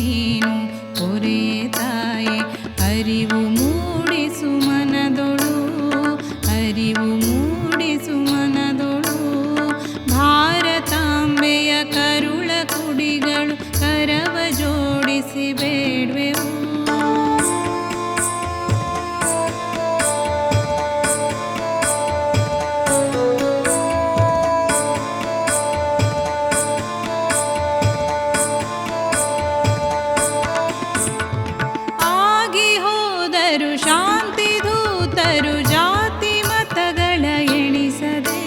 ನೀನು ಪೊರೆಯೇ ತಾಯೆ. ಅರಿವು ಮೂಡಿಸು ಮನದೊಳು, ಅರಿವು ಮೂಡಿಸು ಮನದೊಳು. ಭಾರತಾಂಬೆಯ ಕರುಳ ಕುಡಿಗಳು ಕರವ ಜೋಡಿಸಿ ಬೇಡ್ವೆವು. ಶಾಂತಿ ದೂತರು ಜಾತಿ ಮತಗಳ ಎಣಿಸದೆ,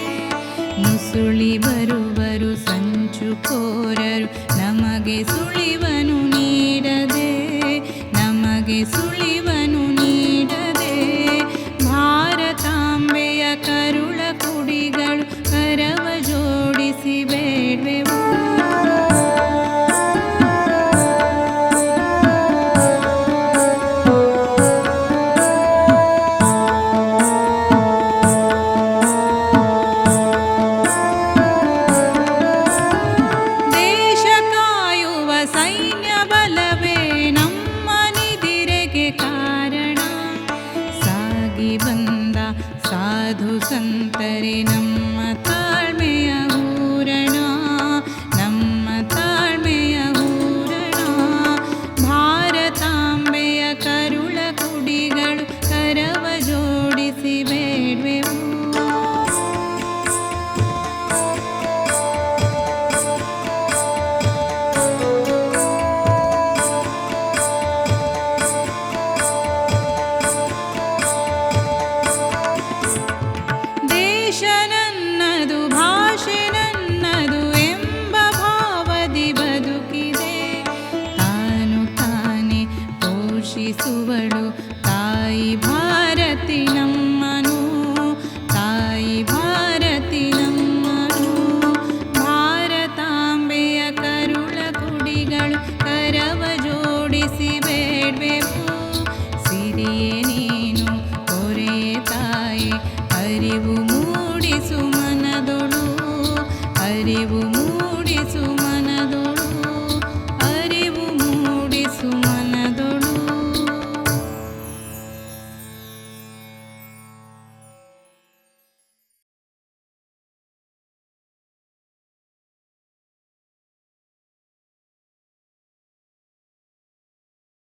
ನುಸುಳಿ ಬರುವರು ಸಂಚುಕೋರರು ನಮಗೆ ಸುಳಿವನು ನೀಡದೆ, ನಮಗೆ ಸುಳಿವನು ನೀಡದೆ. ಭಾರತಾಂಬೆಯ ಕರುಳ ಕುಡಿಗಳು ಕರವ ಜೋಡಿಸಿ ಬೇಡ್ವೆವು. ಸೈನ್ಯ ಬಲವೇ ನಮ್ಮ ನಿದಿರೆಗೆ ಕಾರಣ, ಸಾಗಿ ಬಂದ ಸಾಧು ಸಂತರೆ ನಮ್ಮ ತಾಳ್ಮೆಯ ಹೂರಣ, ನಮ್ಮ ತಾಳ್ಮೆಯ ಹೂರಣ. ಭಾರತಾಂಬೆಯ ಕರುಳ ಕುಡಿಗಳು ಕರವ ಜೋಡಿಸಿ ಬೇಡ್ವೆವು. ದೇಶ ನನ್ನದು ಭಾಷೆ ನನ್ನದು ಎಂಬ ಭಾವದಿ ಬದುಕಿದೆ, ತಾನು ತಾನೇ ಪೋಷಿಸುವಳು ತಾಯಿ ಭಾರತಿ ನಮ್ಮನು, ತಾಯಿ ಭಾರತಿ ನಮ್ಮನು. ಭಾರತಾಂಬೆಯ ಕರುಳ ಕುಡಿಗಳು ಕರವ ಜೋಡಿಸಿ ಬೇಡ್ವೆವು.